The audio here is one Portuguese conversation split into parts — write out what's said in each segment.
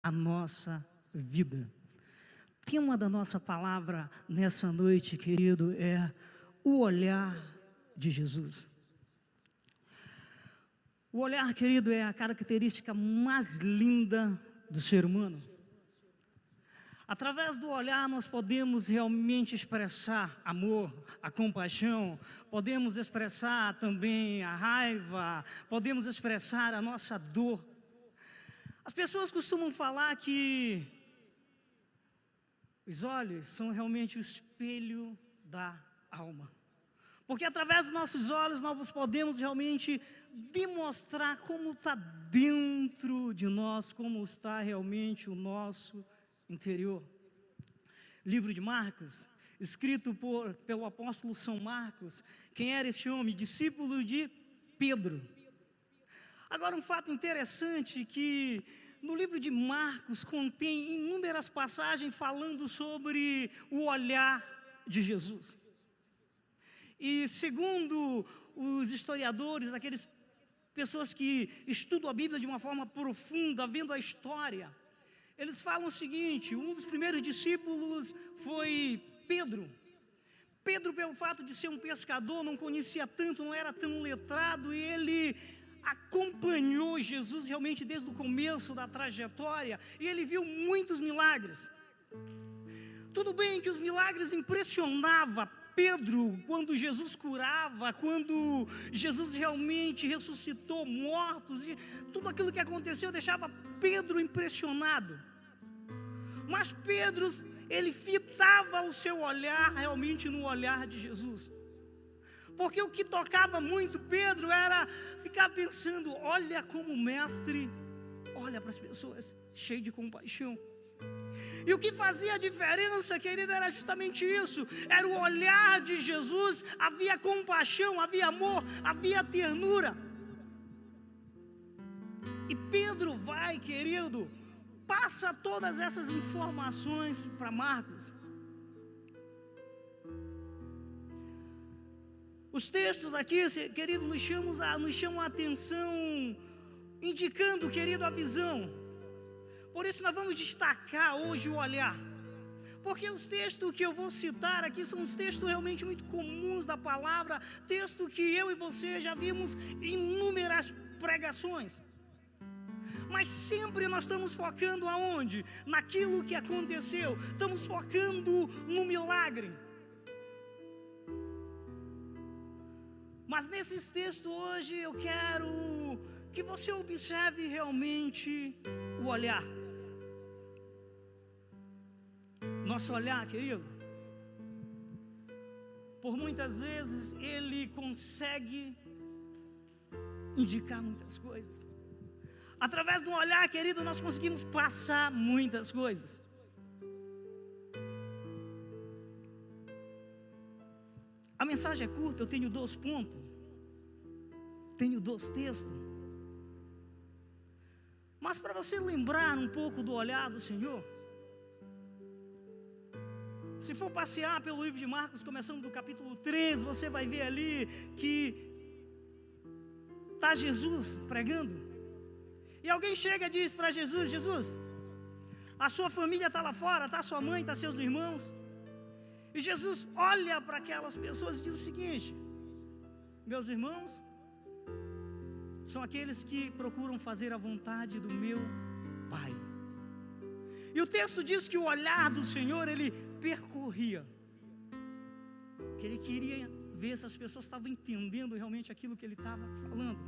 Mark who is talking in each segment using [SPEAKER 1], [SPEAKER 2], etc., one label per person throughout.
[SPEAKER 1] a nossa vida. O tema da nossa palavra nessa noite, querido, é o olhar de Jesus. O olhar, querido, é a característica mais linda do ser humano. Através do olhar nós podemos realmente expressar amor, a compaixão, podemos expressar também a raiva, podemos expressar a nossa dor. As pessoas costumam falar que os olhos são realmente o espelho da alma. Porque através dos nossos olhos nós podemos realmente demonstrar como está dentro de nós, como está realmente o nosso interior. Livro de Marcos, escrito pelo apóstolo São Marcos. Quem era esse homem? Discípulo de Pedro. Agora, um fato interessante que no livro de Marcos contém inúmeras passagens falando sobre o olhar de Jesus. E segundo os historiadores, aquelas pessoas que estudam a Bíblia de uma forma profunda, vendo a história, eles falam o seguinte: um dos primeiros discípulos foi Pedro. Pedro, pelo fato de ser um pescador, não conhecia tanto, não era tão letrado, e ele acompanhou Jesus realmente desde o começo da trajetória, e ele viu muitos milagres. Tudo bem que os milagres impressionavam Pedro quando Jesus curava, quando Jesus realmente ressuscitou mortos, e tudo aquilo que aconteceu deixava Pedro impressionado. Mas Pedro, ele fitava o seu olhar realmente no olhar de Jesus. Porque o que tocava muito Pedro era ficar pensando: olha como o mestre olha para as pessoas, cheio de compaixão. E o que fazia a diferença, querido, era justamente isso. Era o olhar de Jesus. Havia compaixão, havia amor, havia ternura. E Pedro vai, querido, passa todas essas informações para Marcos. Os textos aqui, querido, nos chamam a atenção, indicando, querido, a visão. Por isso nós vamos destacar hoje o olhar. Porque os textos que eu vou citar aqui são os textos realmente muito comuns da palavra, texto que eu e você já vimos em inúmeras pregações. Mas sempre nós estamos focando aonde? Naquilo que aconteceu. Estamos focando no milagre. Mas nesses textos hoje eu quero que você observe realmente o olhar. Nosso olhar, querido, por muitas vezes ele consegue indicar muitas coisas. Através do olhar, querido, nós conseguimos passar muitas coisas. A mensagem é curta, eu tenho 2 pontos. Tenho 2 textos. Mas para você lembrar um pouco do olhar do Senhor, se for passear pelo livro de Marcos, começando do capítulo 13, você vai ver ali que está Jesus pregando. E alguém chega e diz para Jesus: Jesus, a sua família está lá fora, está sua mãe, está seus irmãos. E Jesus olha para aquelas pessoas e diz o seguinte: meus irmãos são aqueles que procuram fazer a vontade do meu Pai. E o texto diz que o olhar do Senhor, ele percorria, que ele queria ver se as pessoas estavam entendendo realmente aquilo que ele estava falando.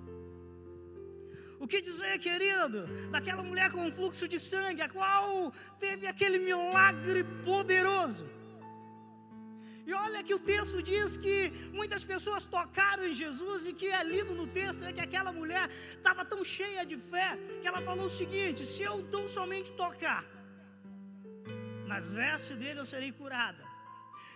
[SPEAKER 1] O que dizer, querido, daquela mulher com um fluxo de sangue, a qual teve aquele milagre poderoso? E olha que o texto diz que muitas pessoas tocaram em Jesus, e que é lido no texto é que aquela mulher estava tão cheia de fé que ela falou o seguinte: se eu tão somente tocar nas vestes dele, eu serei curada.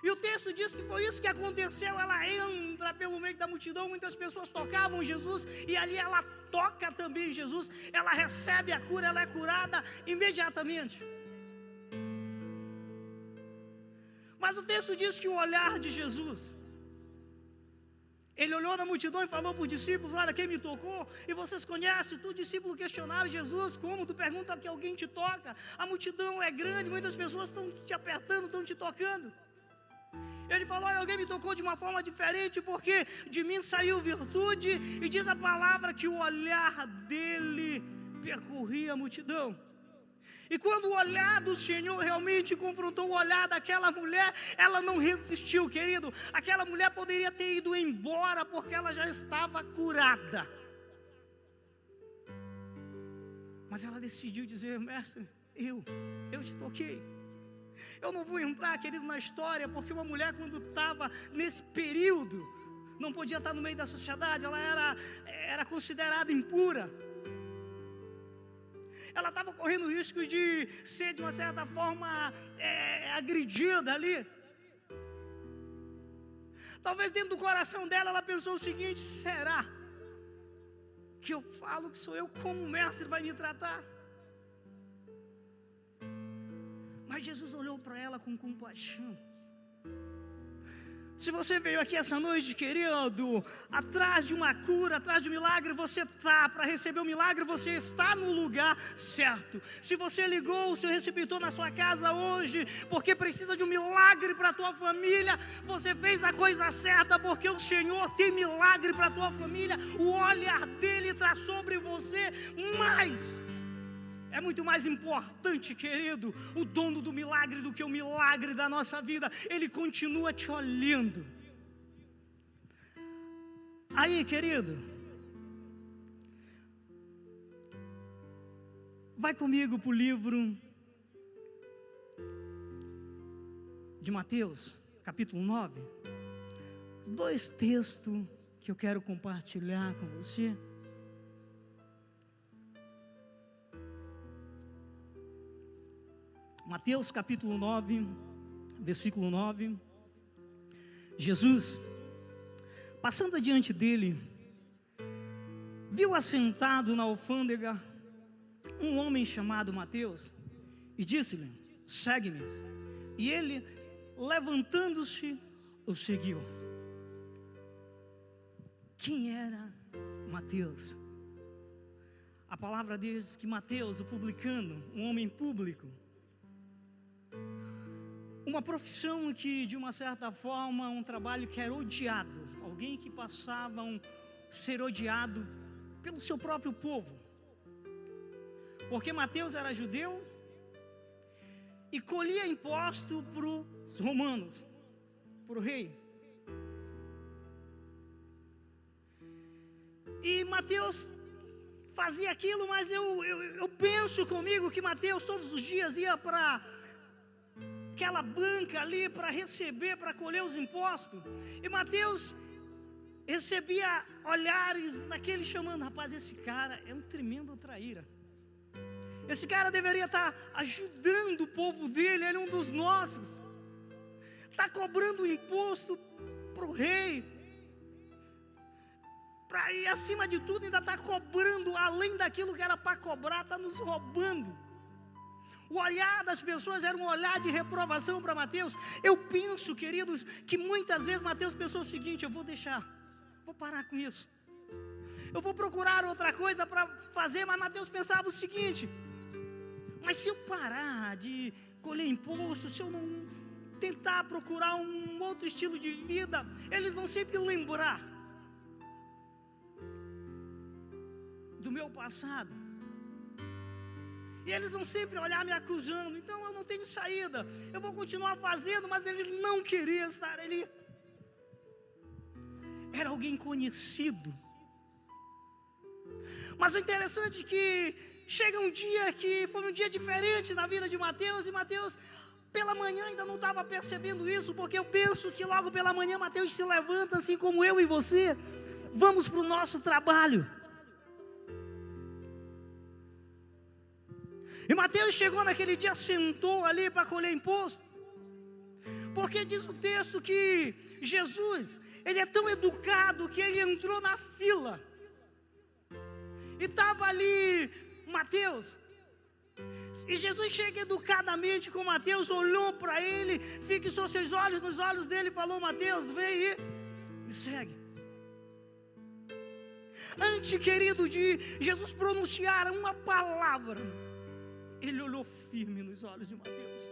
[SPEAKER 1] E o texto diz que foi isso que aconteceu. Ela entra pelo meio da multidão, muitas pessoas tocavam Jesus, e ali ela toca também Jesus, ela recebe a cura, ela é curada imediatamente. Mas o texto diz que o olhar de Jesus Ele olhou na multidão e falou para os discípulos: olha, quem me tocou? E vocês conhecem, tu discípulo questionaram Jesus: como? Tu pergunta que alguém te toca? A multidão é grande, muitas pessoas estão te apertando, estão te tocando. Ele falou: olha, alguém me tocou de uma forma diferente, porque de mim saiu virtude. E diz a palavra que o olhar dele percorria a multidão. E quando o olhar do Senhor realmente confrontou o olhar daquela mulher, ela não resistiu, querido. Aquela mulher poderia ter ido embora, porque ela já estava curada. Mas ela decidiu dizer: mestre, eu te toquei. Eu não vou entrar, querido, na história, porque uma mulher, quando estava nesse período, não podia estar no meio da sociedade, ela era considerada impura. Ela estava correndo risco de ser, de uma certa forma, agredida ali. Talvez dentro do coração dela, ela pensou o seguinte: será que eu falo que sou eu, como o mestre vai me tratar? Mas Jesus olhou para ela com compaixão. Se você veio aqui essa noite, querido, atrás de uma cura, atrás de um milagre, você está para receber o milagre, você está no lugar certo. Se você ligou o seu receptor na sua casa hoje, porque precisa de um milagre para a tua família, você fez a coisa certa, porque o Senhor tem milagre para a tua família. O olhar dele está sobre você, mas é muito mais importante, querido, o dono do milagre do que o milagre da nossa vida. Ele continua te olhando. Aí, querido, vai comigo para o livro de Mateus, capítulo 9. Os 2 textos que eu quero compartilhar com você. Mateus capítulo 9, versículo 9. Jesus, passando adiante dele, viu assentado na alfândega um homem chamado Mateus e disse-lhe: segue-me. E ele, levantando-se, o seguiu. Quem era Mateus? A palavra diz que Mateus, o publicano, um homem público, uma profissão que, de uma certa forma, um trabalho que era odiado, alguém que passava a ser odiado pelo seu próprio povo, porque Mateus era judeu e colhia imposto para os romanos, para o rei. E Mateus fazia aquilo, mas eu penso comigo que Mateus todos os dias ia para aquela banca ali para receber, para colher os impostos. E Mateus recebia olhares daquele chamando: rapaz, esse cara é um tremendo traíra. Esse cara deveria estar ajudando o povo dele, ele é um dos nossos. Está cobrando imposto para o rei. E acima de tudo ainda está cobrando, além daquilo que era para cobrar, está nos roubando. O olhar das pessoas era um olhar de reprovação para Mateus. Eu penso, queridos, que muitas vezes Mateus pensou o seguinte: eu vou parar com isso. Eu vou procurar outra coisa para fazer. Mas Mateus pensava o seguinte: mas se eu parar de colher imposto, se eu não tentar procurar um outro estilo de vida, eles vão sempre lembrar do meu passado. E eles vão sempre olhar me acusando. Então eu não tenho saída. Eu vou continuar fazendo, mas ele não queria estar ali. Era alguém conhecido. Mas o interessante é que chega um dia que foi um dia diferente na vida de Mateus. E Mateus, pela manhã, ainda não estava percebendo isso, porque eu penso que logo pela manhã Mateus se levanta, assim como eu e você. Vamos para o nosso trabalho. E Mateus chegou naquele dia, sentou ali para colher imposto. Porque diz o texto que Jesus, ele é tão educado que ele entrou na fila. E estava ali Mateus. E Jesus chega educadamente com Mateus, olhou para ele, fixou seus olhos nos olhos dele e falou: Mateus, vem aí, me segue. Antes, querido, de Jesus pronunciar uma palavra, ele olhou firme nos olhos de Mateus.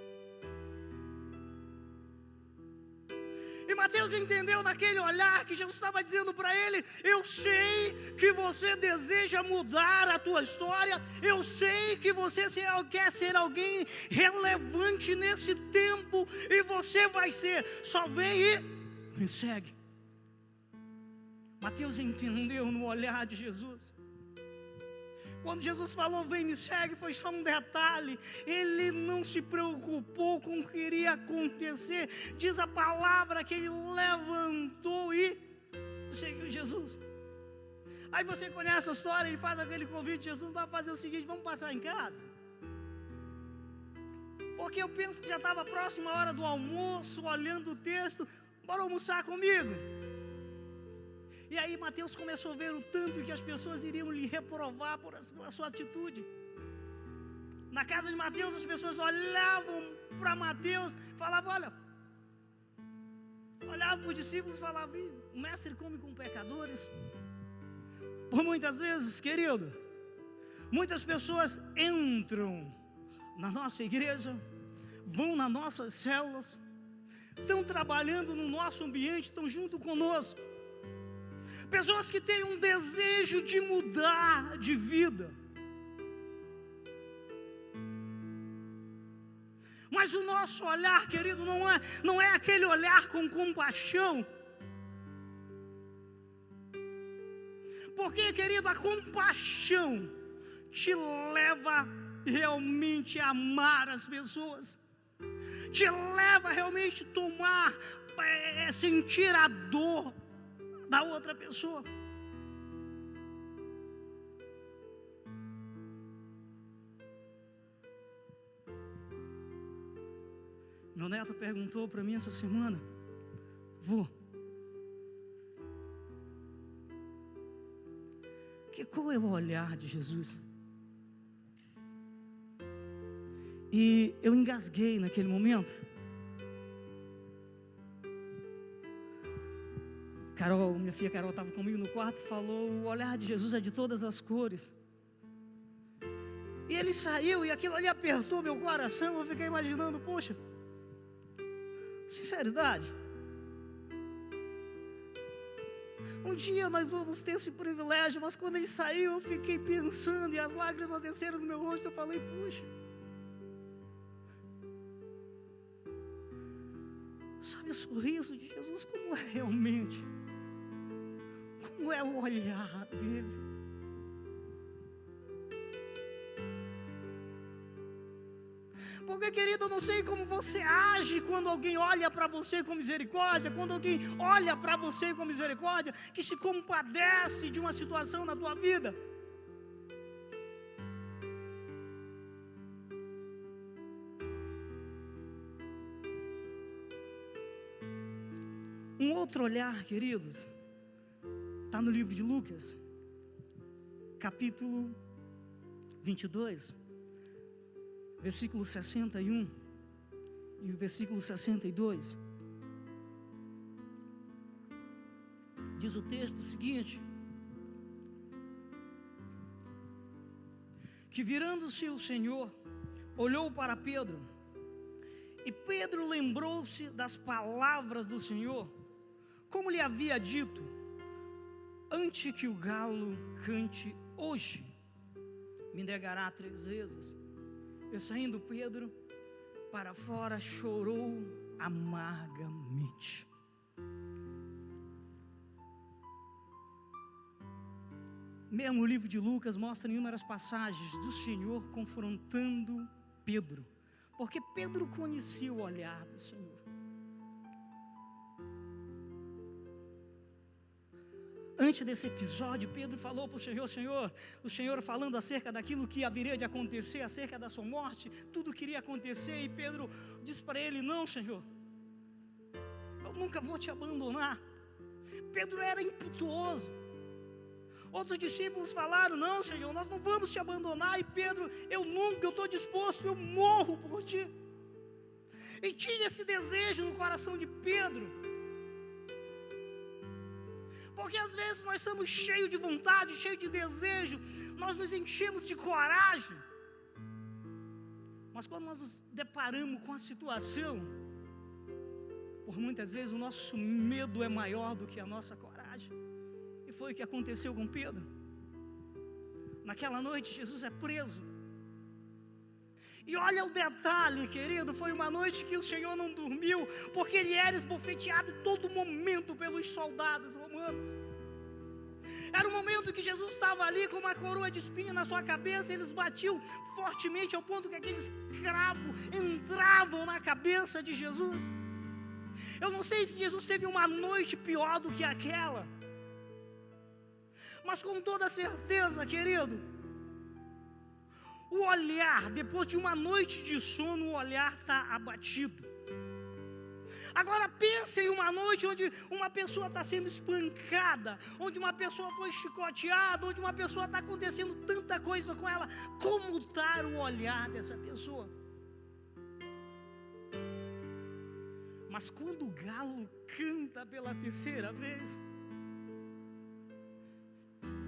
[SPEAKER 1] E Mateus entendeu naquele olhar que Jesus estava dizendo para ele: eu sei que você deseja mudar a tua história, eu sei que você quer ser alguém relevante nesse tempo, e você vai ser, só vem e me segue. Mateus entendeu no olhar de Jesus. Quando Jesus falou, vem me segue, foi só um detalhe. Ele não se preocupou com o que iria acontecer. Diz a palavra que ele levantou e seguiu Jesus. Aí você conhece a história, ele faz aquele convite, Jesus vai fazer o seguinte: vamos passar em casa. Porque eu penso que já estava próximo a hora do almoço, olhando o texto, bora almoçar comigo. E aí Mateus começou a ver o tanto que as pessoas iriam lhe reprovar pela sua atitude. Na casa de Mateus, as pessoas olhavam para Mateus, falavam, olhavam para os discípulos e falavam: o mestre come com pecadores. Por muitas vezes, querido, muitas pessoas entram na nossa igreja, vão nas nossas células, estão trabalhando no nosso ambiente, estão junto conosco. Pessoas que têm um desejo de mudar de vida, mas o nosso olhar, querido, não é aquele olhar com compaixão. Porque, querido, a compaixão te leva realmente a amar as pessoas, te leva realmente a sentir a dor da outra pessoa. Meu neto perguntou para mim essa semana: vô, qual é o olhar de Jesus? E eu engasguei naquele momento. Carol, minha filha Carol estava comigo no quarto e falou: o olhar de Jesus é de todas as cores. E ele saiu e aquilo ali apertou meu coração. Eu fiquei imaginando, poxa, sinceridade, um dia nós vamos ter esse privilégio. Mas quando ele saiu, eu fiquei pensando, e as lágrimas desceram no meu rosto. Eu falei, puxa, sabe o sorriso de Jesus como é realmente? Como é o olhar dele? Porque, querido, eu não sei como você age quando alguém olha para você com misericórdia, quando alguém olha para você com misericórdia, que se compadece de uma situação na tua vida. Um outro olhar, queridos, está no livro de Lucas, capítulo 22, versículo 61 e o versículo 62. Diz o texto o seguinte: que virando-se o Senhor, olhou para Pedro, e Pedro lembrou-se das palavras do Senhor, como lhe havia dito: antes que o galo cante hoje, me negará 3 vezes. E saindo Pedro para fora, chorou amargamente. Mesmo o livro de Lucas mostra inúmeras passagens do Senhor confrontando Pedro, porque Pedro conhecia o olhar do Senhor. Antes desse episódio, Pedro falou para o Senhor, o Senhor falando acerca daquilo que haveria de acontecer, acerca da sua morte, tudo queria acontecer, e Pedro disse para ele: não, Senhor, eu nunca vou te abandonar. Pedro era impetuoso. Outros discípulos falaram: não, Senhor, nós não vamos te abandonar. E Pedro: eu estou disposto, eu morro por ti. E tinha esse desejo no coração de Pedro. Porque às vezes nós somos cheios de vontade, cheios de desejo, nós nos enchemos de coragem. Mas quando nós nos deparamos com a situação, por muitas vezes o nosso medo é maior do que a nossa coragem. E foi o que aconteceu com Pedro. Naquela noite Jesus é preso. E olha o detalhe, querido, foi uma noite que o Senhor não dormiu, porque ele era esbofeteado todo momento pelos soldados romanos. Era um momento que Jesus estava ali com uma coroa de espinho na sua cabeça, eles batiam fortemente ao ponto que aqueles cravos entravam na cabeça de Jesus. Eu não sei se Jesus teve uma noite pior do que aquela, mas com toda certeza, querido, o olhar, depois de uma noite de sono, o olhar está abatido. Agora pense em uma noite onde uma pessoa está sendo espancada, onde uma pessoa foi chicoteada, onde uma pessoa está acontecendo tanta coisa com ela. Como está o olhar dessa pessoa? Mas quando o galo canta pela terceira vez,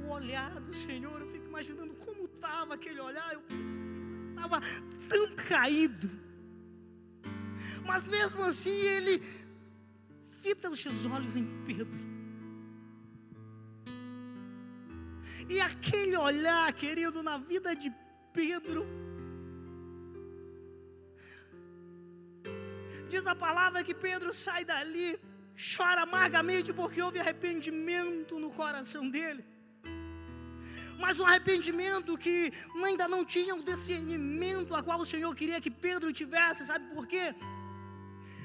[SPEAKER 1] o olhar do Senhor, eu fico imaginando como estava aquele olhar. Eu penso, o Senhor estava tão caído, mas mesmo assim ele fita os seus olhos em Pedro. E aquele olhar, querido, na vida de Pedro, diz a palavra que Pedro sai dali, chora amargamente porque houve arrependimento no coração dele. Mas um arrependimento que ainda não tinha o discernimento a qual o Senhor queria que Pedro tivesse. Sabe por quê?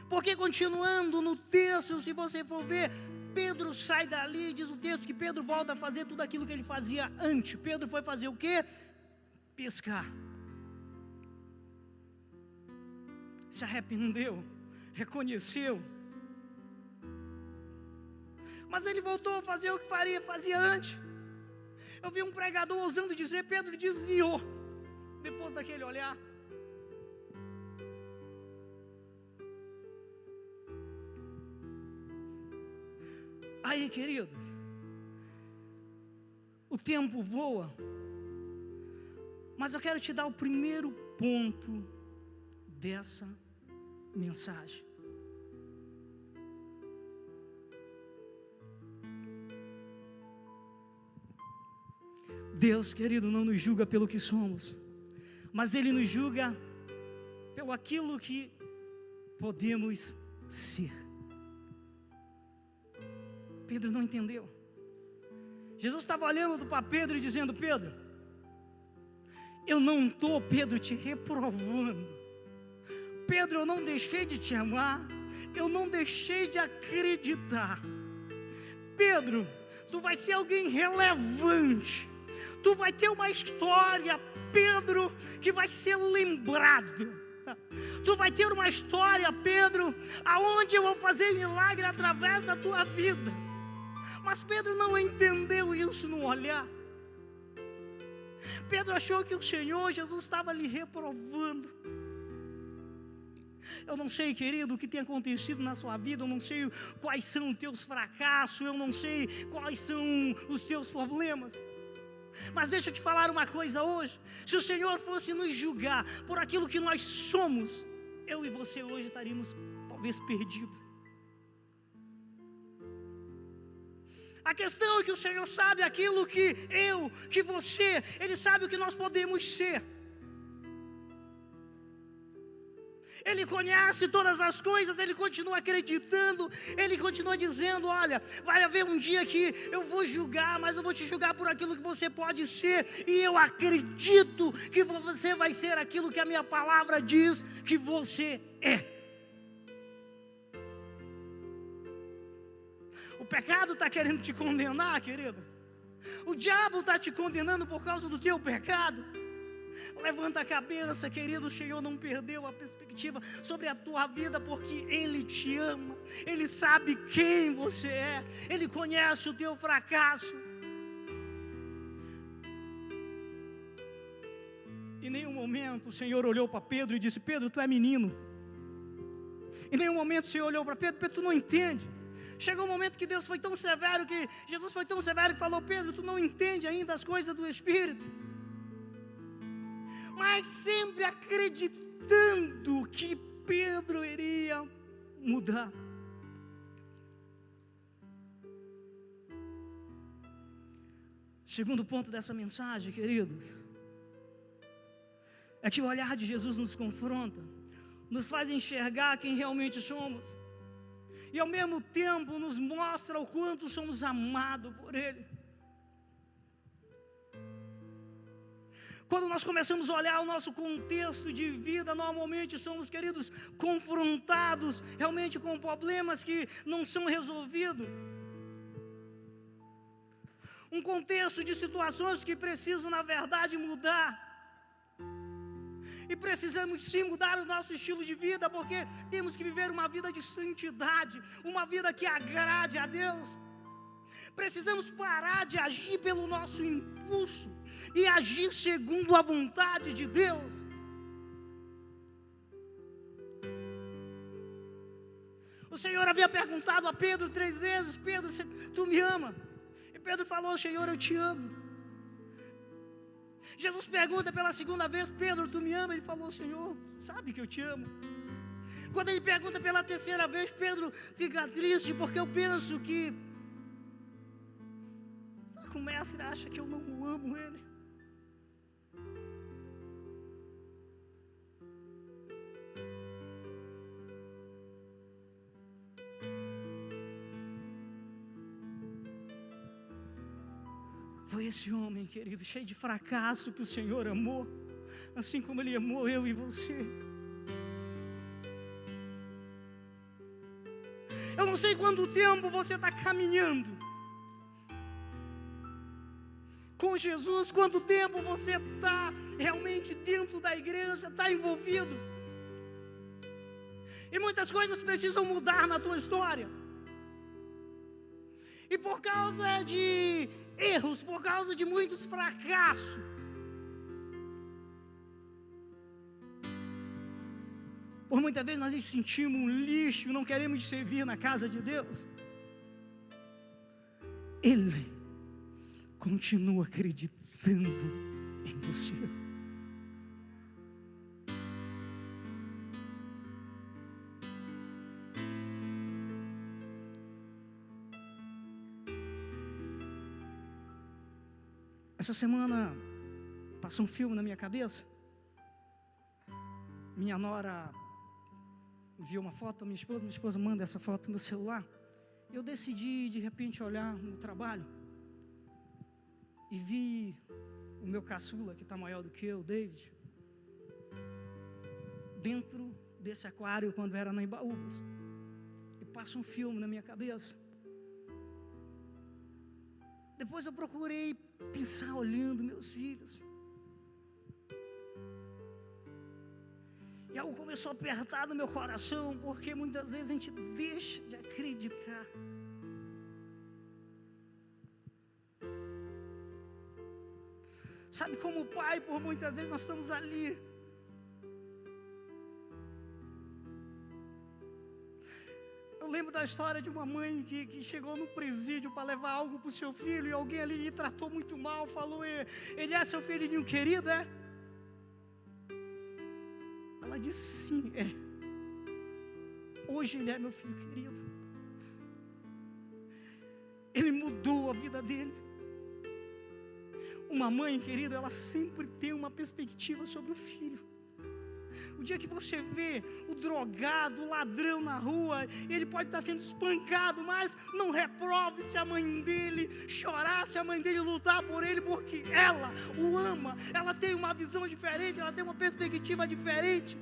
[SPEAKER 1] Porque continuando no texto, se você for ver, Pedro sai dali, diz o texto que Pedro volta a fazer tudo aquilo que ele fazia antes. Pedro foi fazer o quê? Pescar. Se arrependeu, reconheceu. Mas ele voltou a fazer o que fazia antes. Eu vi um pregador ousando dizer, Pedro desviou, depois daquele olhar. Aí, queridos, o tempo voa, mas eu quero te dar o primeiro ponto dessa mensagem. Deus, querido, não nos julga pelo que somos, mas Ele nos julga pelo aquilo que podemos ser. Pedro não entendeu. Jesus estava olhando para Pedro e dizendo, Pedro, eu não estou, Pedro, te reprovando. Pedro, eu não deixei de te amar, eu não deixei de acreditar. Pedro, tu vai ser alguém relevante. Tu vai ter uma história, Pedro, que vai ser lembrado. Tu vai ter uma história, Pedro, aonde eu vou fazer milagre através da tua vida. Mas Pedro não entendeu isso no olhar. Pedro achou que o Senhor Jesus estava lhe reprovando. Eu não sei, querido, o que tem acontecido na sua vida. Eu não sei quais são os teus fracassos. Eu não sei quais são os teus problemas. Mas deixa eu te falar uma coisa hoje. Se o Senhor fosse nos julgar por aquilo que nós somos, eu e você hoje estaríamos talvez perdidos. A questão é que o Senhor sabe aquilo que eu, que você, Ele sabe o que nós podemos ser. Ele conhece todas as coisas, Ele continua acreditando, Ele continua dizendo, olha, vai haver um dia que eu vou julgar, mas eu vou te julgar por aquilo que você pode ser, e eu acredito que você vai ser aquilo que a minha palavra diz que você é. O pecado está querendo te condenar, querido. O diabo está te condenando por causa do teu pecado. Levanta a cabeça, querido, o Senhor não perdeu a perspectiva sobre a tua vida, porque Ele te ama, Ele sabe quem você é, Ele conhece o teu fracasso. Em nenhum momento o Senhor olhou para Pedro e disse, Pedro, tu é menino. Em nenhum momento o Senhor olhou para Pedro, Pedro, tu não entende. Chegou um momento que Deus foi tão severo, que Jesus foi tão severo que falou: Pedro, tu não entende ainda as coisas do Espírito. Mas sempre acreditando que Pedro iria mudar. Segundo ponto dessa mensagem, queridos, é que o olhar de Jesus nos confronta, nos faz enxergar quem realmente somos, e ao mesmo tempo nos mostra o quanto somos amados por Ele. Quando nós começamos a olhar o nosso contexto de vida, normalmente somos, queridos, confrontados realmente com problemas que não são resolvidos. Um contexto de situações que precisam, na verdade, mudar. E precisamos sim mudar o nosso estilo de vida, porque temos que viver uma vida de santidade, uma vida que agrade a Deus. Precisamos parar de agir pelo nosso impulso e agir segundo a vontade de Deus. O Senhor havia perguntado a Pedro 3 vezes: Pedro, tu me ama? E Pedro falou: Senhor, eu te amo. Jesus pergunta pela segunda vez: Pedro, tu me ama? Ele falou: Senhor, sabe que eu te amo. Quando ele pergunta pela terceira vez, Pedro fica triste, porque eu penso que, será que o mestre acha que eu não amo ele? Foi esse homem, querido, cheio de fracasso, que o Senhor amou, assim como Ele amou eu e você. Eu não sei quanto tempo você está caminhando com Jesus, quanto tempo você está realmente dentro da igreja, está envolvido. E muitas coisas precisam mudar na tua história. E por causa de erros, por causa de muitos fracassos, por muitas vezes nós nos sentimos um lixo e não queremos servir na casa de Deus. Ele continua acreditando em você. Essa semana passou um filme na minha cabeça. Minha nora enviou uma foto para minha esposa manda essa foto no meu celular. Eu decidi de repente olhar no trabalho e vi o meu caçula, que está maior do que eu, David, dentro desse aquário quando era na Embaúbas. E passa um filme na minha cabeça. Depois eu procurei pensar olhando meus filhos. E algo começou a apertar no meu coração, porque muitas vezes a gente deixa de acreditar. Sabe, como pai, por muitas vezes nós estamos ali. Eu lembro da história de uma mãe que chegou no presídio para levar algo para o seu filho, e alguém ali lhe tratou muito mal, falou: ele é seu filhinho querido, é? Ela disse: sim, é. Hoje ele é meu filho querido. Ele mudou a vida dele. Uma mãe, querido, ela sempre tem uma perspectiva sobre o filho. O dia que você vê o drogado, o ladrão na rua, ele pode estar sendo espancado, mas não reprove se a mãe dele chorar, se a mãe dele lutar por ele, porque ela o ama, ela tem uma visão diferente, ela tem uma perspectiva diferente.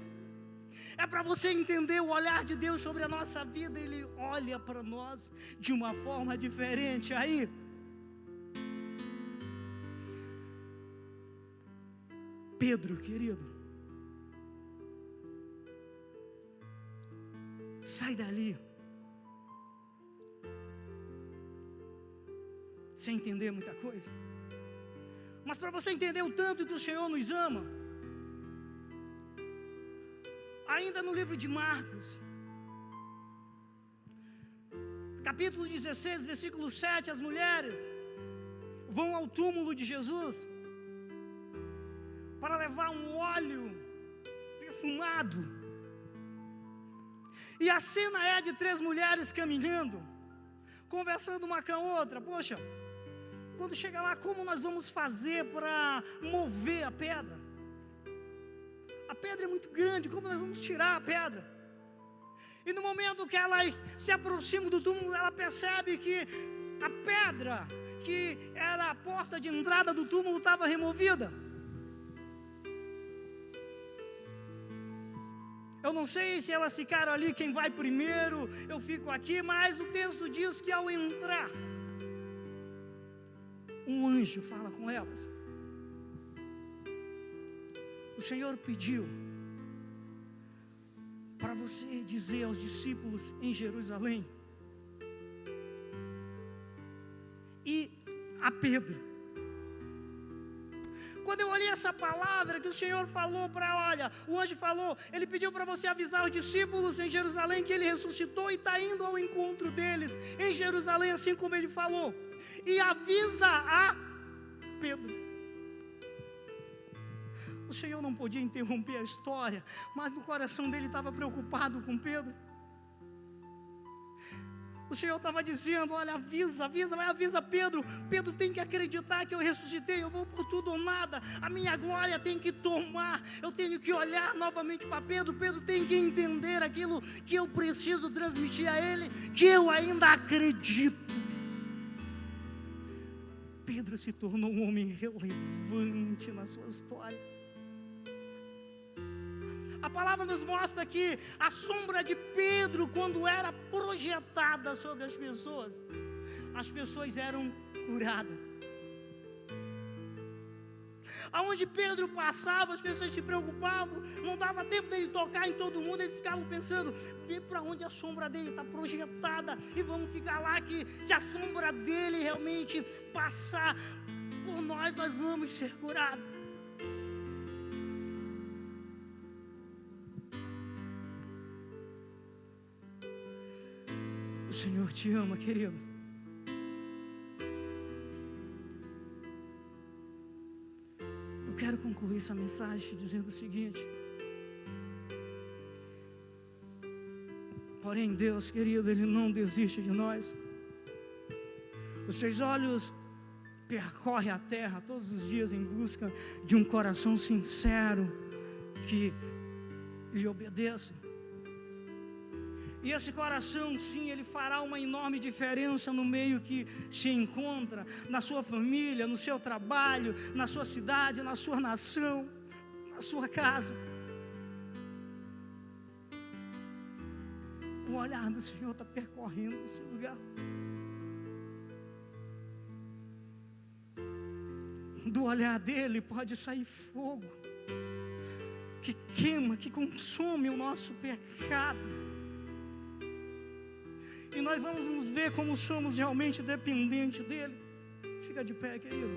[SPEAKER 1] É para você entender o olhar de Deus sobre a nossa vida. Ele olha para nós de uma forma diferente. Aí, Pedro, querido, sai dali, sem entender muita coisa. Mas para você entender o tanto que o Senhor nos ama, ainda no livro de Marcos, capítulo 16, versículo 7, as mulheres vão ao túmulo de Jesus para levar um óleo perfumado. E a cena é de 3 mulheres caminhando, conversando uma com a outra. Poxa, quando chega lá, como nós vamos fazer para mover a pedra? A pedra é muito grande, como nós vamos tirar a pedra? E no momento que elas se aproximam do túmulo, ela percebe que a pedra, que era a porta de entrada do túmulo, estava removida. Eu não sei se elas ficaram ali, quem vai primeiro, eu fico aqui, mas o texto diz que ao entrar, um anjo fala com elas. O Senhor pediu para você dizer aos discípulos em Jerusalém e a Pedro. Quando eu olhei essa palavra que o Senhor falou para ela, olha, o anjo falou, ele pediu para você avisar os discípulos em Jerusalém que ele ressuscitou e está indo ao encontro deles em Jerusalém, assim como ele falou. E avisa a Pedro. O Senhor não podia interromper a história, mas no coração dele estava preocupado com Pedro. O Senhor estava dizendo, olha, avisa Pedro. Pedro tem que acreditar que eu ressuscitei, eu vou por tudo ou nada. A minha glória tem que tomar, eu tenho que olhar novamente para Pedro. Pedro tem que entender aquilo que eu preciso transmitir a ele, que eu ainda acredito. Pedro se tornou um homem relevante na sua história. A palavra nos mostra que a sombra de Pedro, quando era projetada sobre as pessoas eram curadas. Aonde Pedro passava, as pessoas se preocupavam, não dava tempo dele tocar em todo mundo, eles ficavam pensando, vê para onde a sombra dele está projetada, e vamos ficar lá que se a sombra dele realmente passar por nós vamos ser curados. O Senhor te ama, querido. Eu quero concluir essa mensagem dizendo o seguinte. Porém, Deus, querido, Ele não desiste de nós. Os seus olhos percorrem a terra todos os dias em busca de um coração sincero que lhe obedeça. E esse coração, sim, ele fará uma enorme diferença no meio que se encontra, na sua família, no seu trabalho, na sua cidade, na sua nação, na sua casa. O olhar do Senhor está percorrendo esse lugar. Do olhar dele pode sair fogo, que queima, que consome o nosso pecado. E nós vamos nos ver como somos realmente dependentes dEle. Fica de pé, querido.